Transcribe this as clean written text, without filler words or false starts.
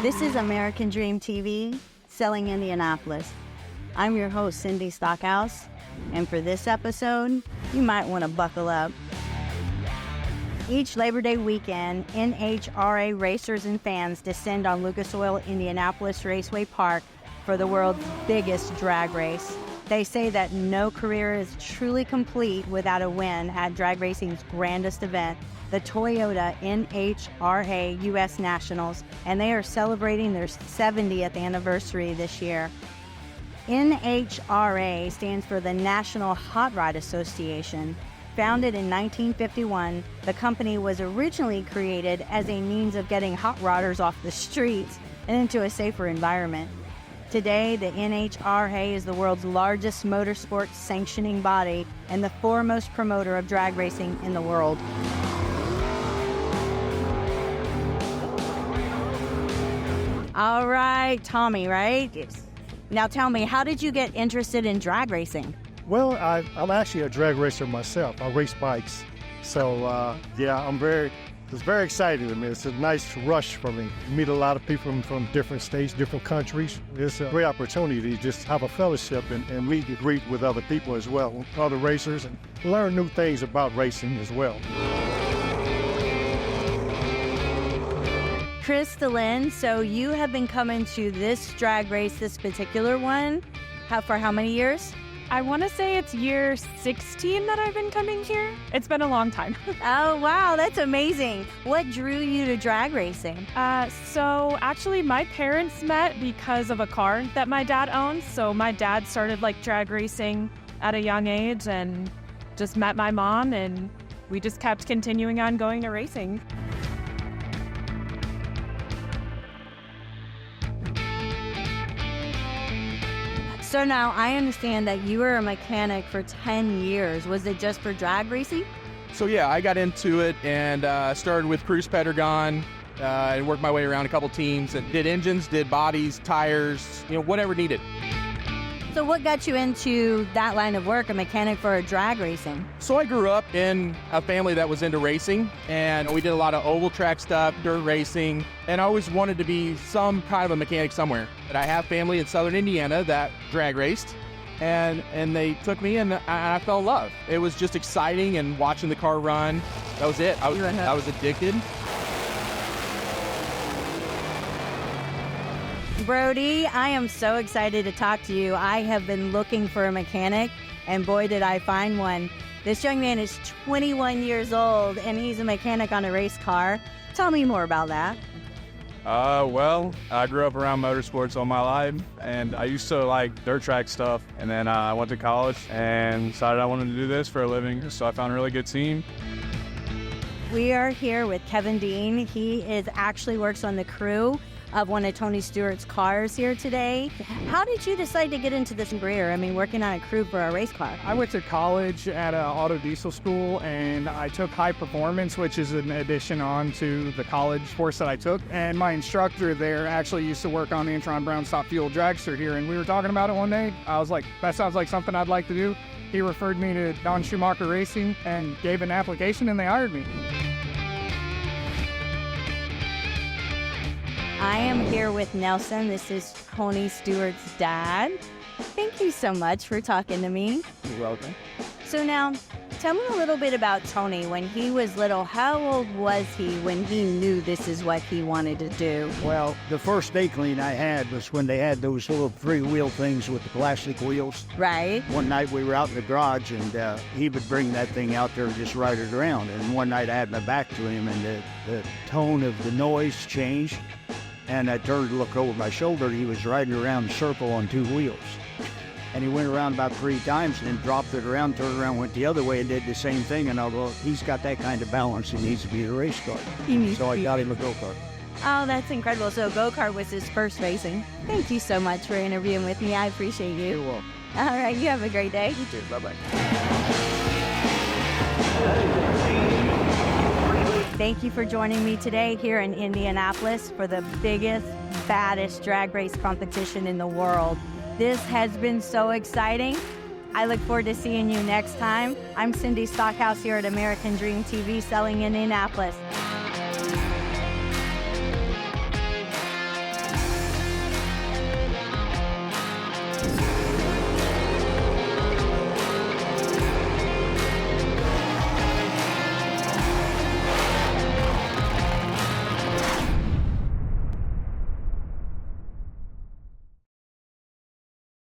This is American Dream TV, selling Indianapolis. I'm your host, Cindy Stockhaus, and for this episode, you might want to buckle up. Each Labor Day weekend, NHRA racers and fans descend on Lucas Oil Indianapolis Raceway Park for the world's biggest drag race. They say that no career is truly complete without a win at drag racing's grandest event, the Toyota NHRA U.S. Nationals, and they are celebrating their 70th anniversary this year. NHRA stands for the National Hot Rod Association. Founded in 1951, the company was originally created as a means of getting hot rodders off the streets and into a safer environment. Today, the NHRA is the world's largest motorsports sanctioning body and the foremost promoter of drag racing in the world. All right, Tommy, right? Yes. Now tell me, how did you get interested in drag racing? Well, I'm actually a drag racer myself. I race bikes. So, it's very exciting to me. It's a nice rush for me. Meet a lot of people from different states, different countries. It's a great opportunity to just have a fellowship and meet and greet with other people as well, other racers, and learn new things about racing as well. Crystalline, so you have been coming to this drag race, this particular one, for how many years? I want to say it's year 16 that I've been coming here. It's been a long time. Oh, wow, that's amazing. What drew you to drag racing? So actually my parents met because of a car that my dad owns. So my dad started drag racing at a young age and just met my mom, and we just kept continuing on going to racing. So now I understand that you were a mechanic for 10 years. Was it just for drag racing? So yeah, I got into it and started with Cruise Pedragon and worked my way around a couple teams and did engines, did bodies, tires, whatever needed. So what got you into that line of work, a mechanic for a drag racing? So I grew up in a family that was into racing, and we did a lot of oval track stuff, dirt racing, and I always wanted to be some kind of a mechanic somewhere. But I have family in southern Indiana that drag raced, and they took me, and I fell in love. It was just exciting, and watching the car run, that was it. I was addicted. Brody, I am so excited to talk to you. I have been looking for a mechanic, and boy, did I find one. This young man is 21 years old, and he's a mechanic on a race car. Tell me more about that. Well, I grew up around motorsports all my life, and I used to like dirt track stuff, and then I went to college and decided I wanted to do this for a living, so I found a really good team. We are here with Kevin Dean. He actually works on the crew of one of Tony Stewart's cars here today. How did you decide to get into this career? Working on a crew for a race car. I went to college at an auto diesel school, and I took high performance, which is an addition on to the college course that I took. And my instructor there actually used to work on the Intron Brown Stop Fuel dragster here, and we were talking about it one day. I was like, that sounds like something I'd like to do. He referred me to Don Schumacher Racing and gave an application, and they hired me. I am here with Nelson. This is Tony Stewart's dad. Thank you so much for talking to me. You're welcome. So now, tell me a little bit about Tony. When he was little, how old was he when he knew this is what he wanted to do? Well, the first inkling I had was when they had those little three-wheel things with the plastic wheels. Right. One night we were out in the garage, and he would bring that thing out there and just ride it around. And one night I had my back to him, and the tone of the noise changed. And I turned to look over my shoulder. He was riding around in a circle on two wheels. And he went around about 3 times and then dropped it around, turned around, went the other way and did the same thing. And I go, he's got that kind of balance. He needs to be a race car. So I got him a go-kart. Oh, that's incredible. So go-kart was his first racing. Thank you so much for interviewing with me. I appreciate you. You're welcome. All right, you have a great day. You too. Bye-bye. Thank you for joining me today here in Indianapolis for the biggest, baddest drag race competition in the world. This has been so exciting. I look forward to seeing you next time. I'm Cindy Stockhaus here at American Dream TV, selling Indianapolis.